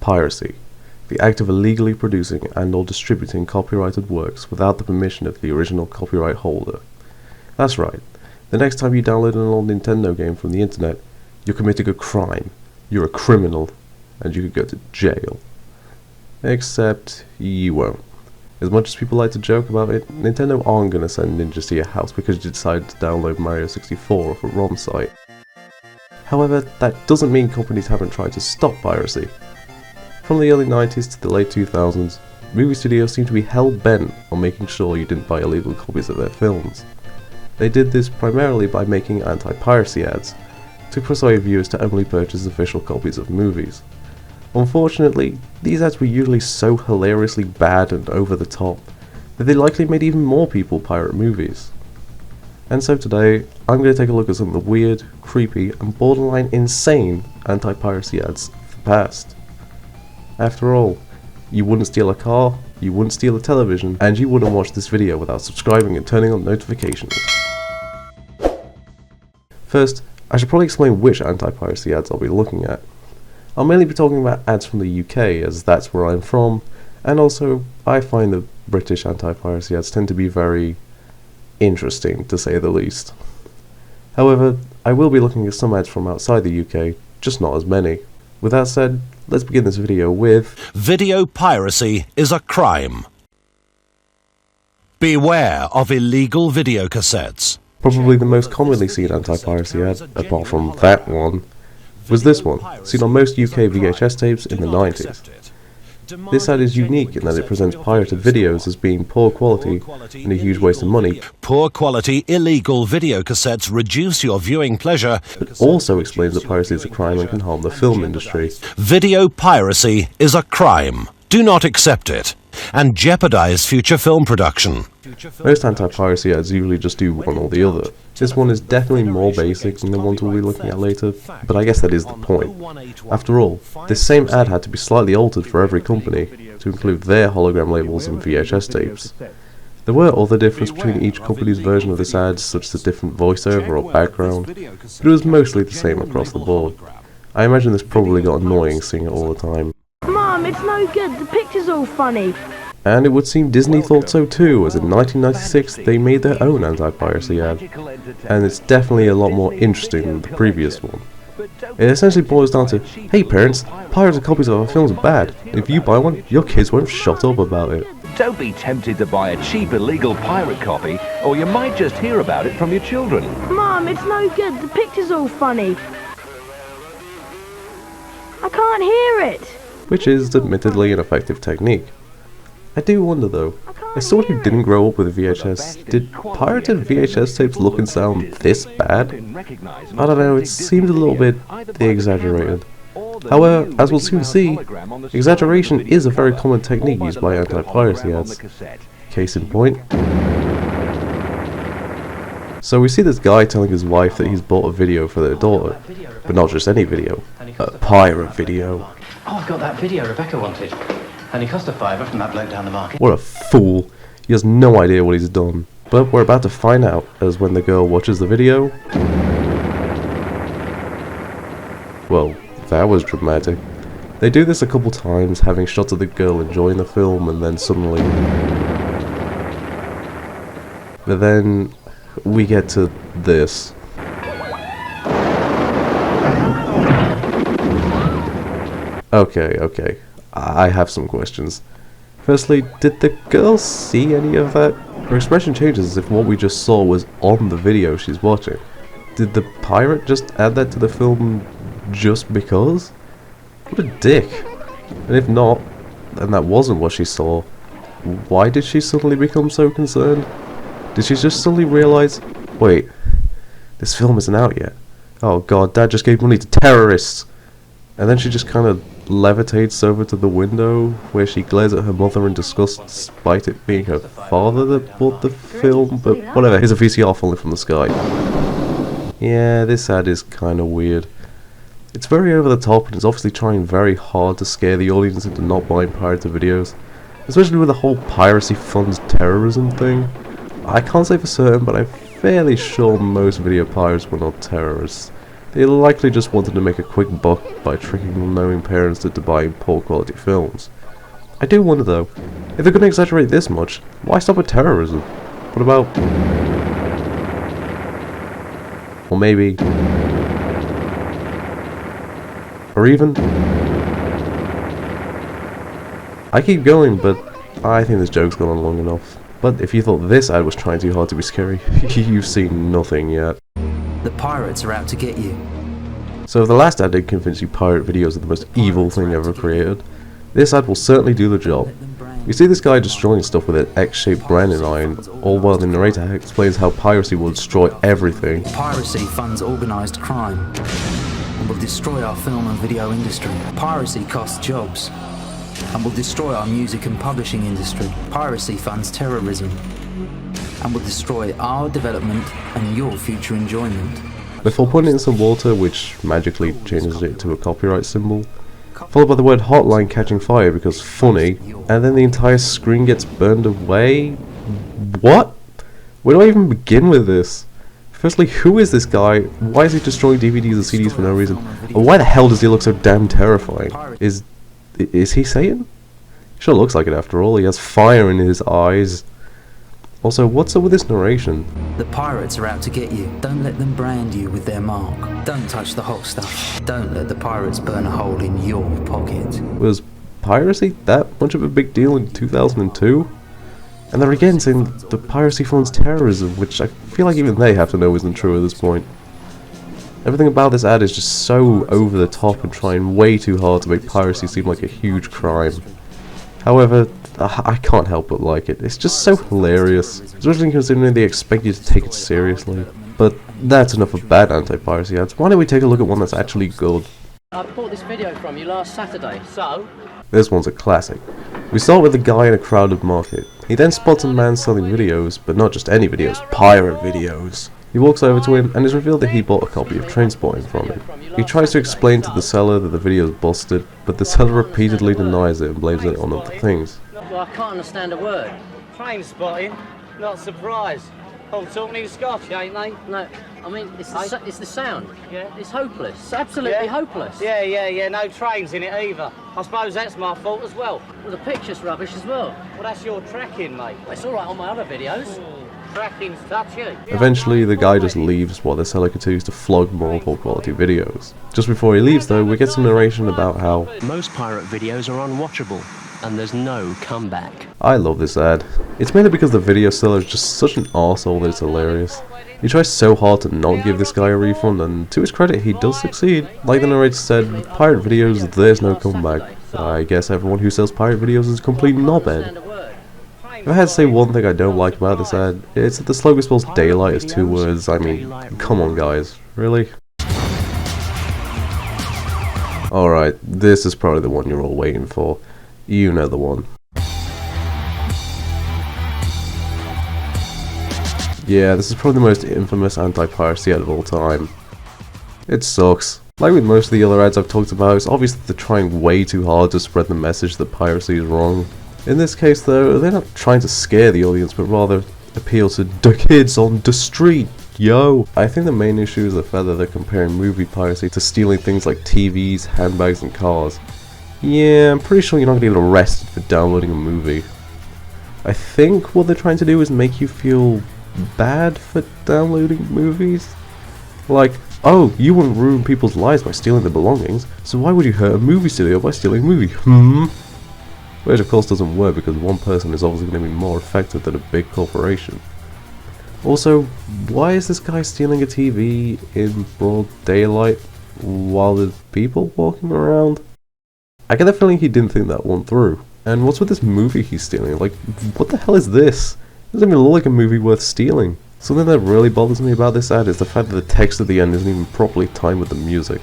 Piracy, the act of illegally producing and or distributing copyrighted works without the permission of the original copyright holder. That's right, the next time you download an old Nintendo game from the internet, you're committing a crime, you're a criminal, and you could go to jail. Except you won't. As much as people like to joke about it, Nintendo aren't going to send ninjas to your house because you decided to download Mario 64 off a ROM site. However, that doesn't mean companies haven't tried to stop piracy. From the early 90s to the late 2000s, movie studios seemed to be hell-bent on making sure you didn't buy illegal copies of their films. They did this primarily by making anti-piracy ads, to persuade viewers to only purchase official copies of movies. Unfortunately, these ads were usually so hilariously bad and over the top, that they likely made even more people pirate movies. And so today, I'm going to take a look at some of the weird, creepy, and borderline insane anti-piracy ads of the past. After all, you wouldn't steal a car, you wouldn't steal a television, and you wouldn't watch this video without subscribing and turning on notifications. First, I should probably explain which anti-piracy ads I'll be looking at. I'll mainly be talking about ads from the UK, as that's where I'm from, and also, I find the British anti-piracy ads tend to be very interesting, to say the least. However, I will be looking at some ads from outside the UK, just not as many. With that said, let's begin this video with... Video piracy is a crime. Beware of illegal videocassettes. Probably the most commonly seen anti-piracy ad, apart from that one, was this one, seen on most UK VHS tapes in the 90s. This ad is unique in that it presents pirated videos as being poor quality and a huge waste of money. Poor quality illegal videocassettes reduce your viewing pleasure, but also explains that piracy is a crime and can harm the film industry. Video piracy is a crime. Do not accept it, and jeopardize future film production. Most anti-piracy ads usually just do one or the other. This one is definitely more basic than the ones we'll be looking at later, but I guess that is the point. After all, this same ad had to be slightly altered for every company, to include their hologram labels and VHS tapes. There were other differences between each company's version of this ad, such as a different voiceover or background, but it was mostly the same across the board. I imagine this probably got annoying seeing it all the time. Mom, it's no good, the picture's all funny. And it would seem Disney thought so too, as in 1996 they made their own anti-piracy ad, and it's definitely a lot more interesting than the previous one. It essentially boils down to, hey parents, pirated copies of our films are bad. If you buy one, your kids won't shut up about it. Don't be tempted to buy a cheap illegal pirate copy, or you might just hear about it from your children. Mom, it's no good, the picture's all funny. I can't hear it. Which is admittedly an effective technique. I do wonder though, as someone who didn't grow up with a VHS, did pirated VHS tapes look and sound this bad? I don't know, it seemed a little bit exaggerated. However, as we'll soon see, exaggeration is a very common technique used by anti-piracy ads. Case in point. So we see this guy telling his wife that he's bought a video for their daughter, but not just any video, a pirate video. Oh, I've got that video Rebecca wanted. Only cost a £5 from that bloke down the market. What a fool. He has no idea what he's done. But we're about to find out, as when the girl watches the video... Well, that was dramatic. They do this a couple times, having shots of the girl enjoying the film, and then suddenly... But then... we get to this. Okay. I have some questions. Firstly, did the girl see any of that? Her expression changes as if what we just saw was on the video she's watching. Did the pirate just add that to the film just because? What a dick. And if not, and that wasn't what she saw, why did she suddenly become so concerned? Did she just suddenly realise, wait, this film isn't out yet. Oh god, Dad just gave money to terrorists! And then she just kind of levitates over to the window, where she glares at her mother in disgust despite it being her father that bought the film, but whatever, here's a VCR falling from the sky. Yeah, this ad is kind of weird. It's very over the top and it's obviously trying very hard to scare the audience into not buying pirated videos, especially with the whole piracy funds terrorism thing. I can't say for certain, but I'm fairly sure most video pirates were not terrorists. They likely just wanted to make a quick buck by tricking knowing parents into buying poor quality films. I do wonder though, if they're going to exaggerate this much, why stop at terrorism? What about... or maybe... or even... I keep going, but I think this joke's gone on long enough. But if you thought this ad was trying too hard to be scary, you've seen nothing yet. The pirates are out to get you. So if the last ad did convince you pirate videos are the most evil thing ever created, this ad will certainly do the job. You see this guy destroying stuff with an X-shaped branding iron, all while the narrator explains how piracy will destroy everything. Piracy funds organised crime and will destroy our film and video industry. Piracy costs jobs and will destroy our music and publishing industry. Piracy funds terrorism and will destroy our development and your future enjoyment. Before putting it in some water, which magically changes it to a copyright symbol, followed by the word hotline catching fire because funny, and then the entire screen gets burned away? What? Where do I even begin with this? Firstly, who is this guy? Why is he destroying DVDs and CDs for no reason? And why the hell does he look so damn terrifying? Is he Satan? Sure looks like it after all. He has fire in his eyes. Also, what's up with this narration? The pirates are out to get you. Don't let them brand you with their mark. Don't touch the hot stuff. Don't let the pirates burn a hole in your pocket. Was piracy that much of a big deal in 2002? And they're again saying the piracy funds terrorism, which I feel like even they have to know isn't true at this point. Everything about this ad is just so over the top and trying way too hard to make piracy seem like a huge crime. However, I can't help but like it. It's just so hilarious, especially considering they expect you to take it seriously. But that's enough of bad anti-piracy ads. Why don't we take a look at one that's actually good? I bought this video from you last Saturday, so... This one's a classic. We start with a guy in a crowded market. He then spots a man selling videos, but not just any videos, pirate videos. He walks over to him and is revealed that he bought a copy of Trainspotting from him. He tries to explain to the seller that the video is busted, but the seller repeatedly denies it and blames it on other things. Well, I can't understand a word. Trainspotting? Not surprised. All talking Scotch, ain't they? No, I mean, it's the sound. Yeah. It's hopeless. It's absolutely hopeless. Yeah, no trains in it either. I suppose that's my fault as well. Well, the picture's rubbish as well. Well, that's your tracking, mate. It's all right on my other videos. Tracking's touchy. Eventually, the guy just leaves while the seller continues to flog more poor quality videos. Just before he leaves though, we get some narration about how most pirate videos are unwatchable, and there's no comeback. I love this ad. It's mainly because the video seller is just such an arsehole that it's hilarious. He tries so hard to not give this guy a refund, and to his credit, he does succeed. Like the narrator said, with pirate videos, there's no comeback. I guess everyone who sells pirate videos is a complete knobhead. If I had to say one thing I don't like about this ad, it's that the slogan spells daylight as 2 words. I mean, come on guys, really? Alright, this is probably the one you're all waiting for. You know the one. Yeah, this is probably the most infamous anti-piracy ad of all time. It sucks. Like with most of the other ads I've talked about, it's obvious that they're trying way too hard to spread the message that piracy is wrong. In this case though, they're not trying to scare the audience, but rather appeal to the kids on the street, yo! I think the main issue is the fact that they're comparing movie piracy to stealing things like TVs, handbags and cars. Yeah, I'm pretty sure you're not going to get arrested for downloading a movie. I think what they're trying to do is make you feel bad for downloading movies. Like, oh, you wouldn't ruin people's lives by stealing their belongings, so why would you hurt a movie studio by stealing a movie? Which of course doesn't work because one person is obviously going to be more effective than a big corporation. Also, why is this guy stealing a TV in broad daylight while there's people walking around? I get the feeling he didn't think that one through. And what's with this movie he's stealing? Like, what the hell is this? It doesn't even look like a movie worth stealing. Something that really bothers me about this ad is the fact that the text at the end isn't even properly timed with the music.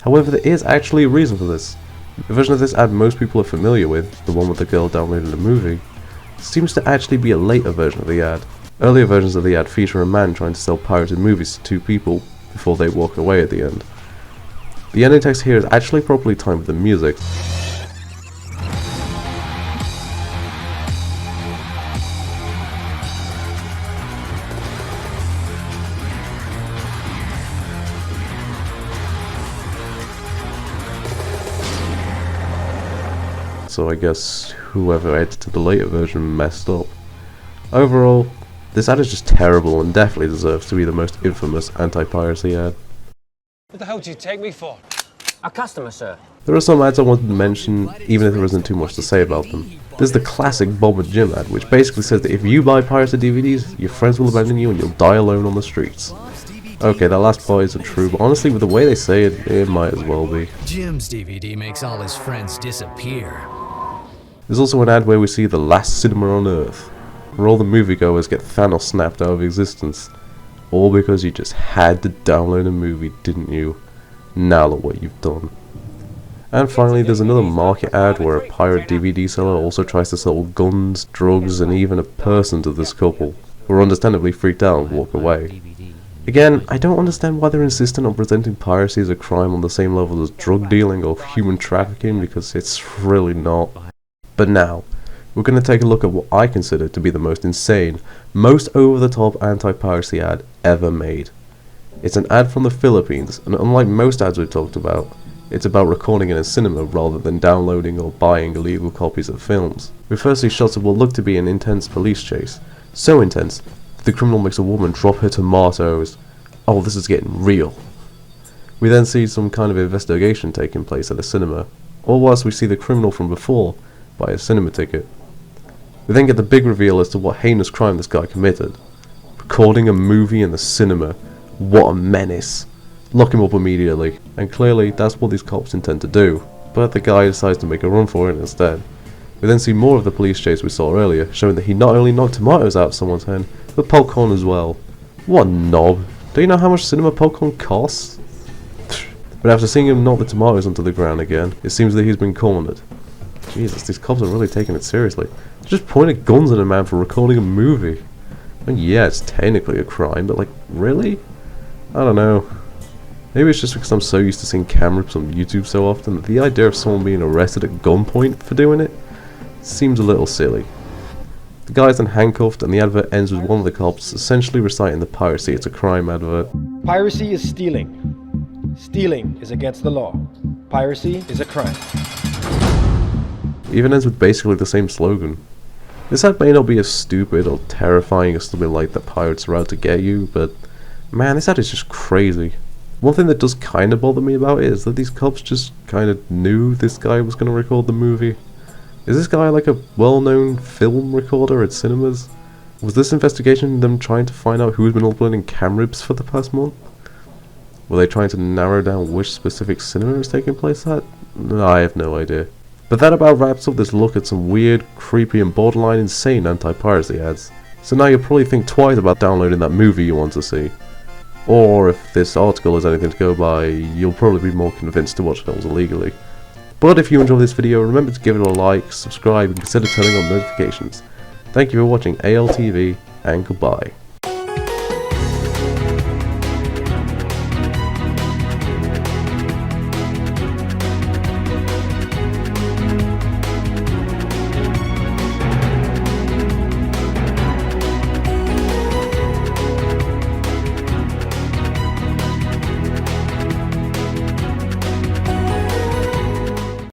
However, there is actually a reason for this. The version of this ad most people are familiar with, the one with the girl downloading the movie, seems to actually be a later version of the ad. Earlier versions of the ad feature a man trying to sell pirated movies to two people before they walk away at the end. The ending text here is actually properly timed with the music. So I guess whoever edited the later version messed up. Overall, this ad is just terrible and definitely deserves to be the most infamous anti-piracy ad. What the hell do you take me for? A customer, sir. There are some ads I wanted to mention, even if there isn't too much to say about them. There's the classic Bob and Jim ad, which basically says that if you buy pirated DVDs, your friends will abandon you and you'll die alone on the streets. Okay, that last part isn't true, but honestly with the way they say it, it might as well be. Jim's DVD makes all his friends disappear. There's also an ad where we see the last cinema on Earth, where all the moviegoers get Thanos snapped out of existence. All because you just had to download a movie, didn't you? Now look what you've done. And finally, there's another market ad where a pirate DVD seller also tries to sell guns, drugs, and even a person to this couple, who are understandably freaked out and walk away. Again, I don't understand why they're insistent on presenting piracy as a crime on the same level as drug dealing or human trafficking, because it's really not. But now, we're going to take a look at what I consider to be the most insane, most over-the-top anti-piracy ad ever made. It's an ad from the Philippines, and unlike most ads we've talked about, it's about recording in a cinema rather than downloading or buying illegal copies of films. We first see shots of what look to be an intense police chase. So intense, that the criminal makes a woman drop her tomatoes. Oh, this is getting real. We then see some kind of investigation taking place at a cinema, all whilst we see the criminal from before buy a cinema ticket. We then get the big reveal as to what heinous crime this guy committed. Recording a movie in the cinema. What a menace. Lock him up immediately. And clearly that's what these cops intend to do. But the guy decides to make a run for it instead. We then see more of the police chase we saw earlier, showing that he not only knocked tomatoes out of someone's hand, but popcorn as well. What a knob. Do you know how much cinema popcorn costs? But after seeing him knock the tomatoes onto the ground again, it seems that he's been cornered. Jesus, these cops are really taking it seriously. They just pointed guns at a man for recording a movie. And yeah, it's technically a crime, but like, really? I don't know. Maybe it's just because I'm so used to seeing cam rips on YouTube so often that the idea of someone being arrested at gunpoint for doing it seems a little silly. The guy's then handcuffed and the advert ends with one of the cops essentially reciting the piracy it's a crime advert. Piracy is stealing. Stealing is against the law. Piracy is a crime. Even ends with basically the same slogan. This ad may not be as stupid or terrifying as something like the pirates are out to get you, but man, this ad is just crazy. One thing that does kind of bother me about it is that these cops just kind of knew this guy was going to record the movie. Is this guy like a well-known film recorder at cinemas? Was this investigation them trying to find out who's been uploading cam rips for the past month? Were they trying to narrow down which specific cinema is taking place at? No, I have no idea. But that about wraps up this look at some weird, creepy and borderline insane anti-piracy ads. So now you'll probably think twice about downloading that movie you want to see. Or if this article is anything to go by, you'll probably be more convinced to watch films illegally. But if you enjoyed this video, remember to give it a like, subscribe and consider turning on notifications. Thank you for watching ALTV and goodbye.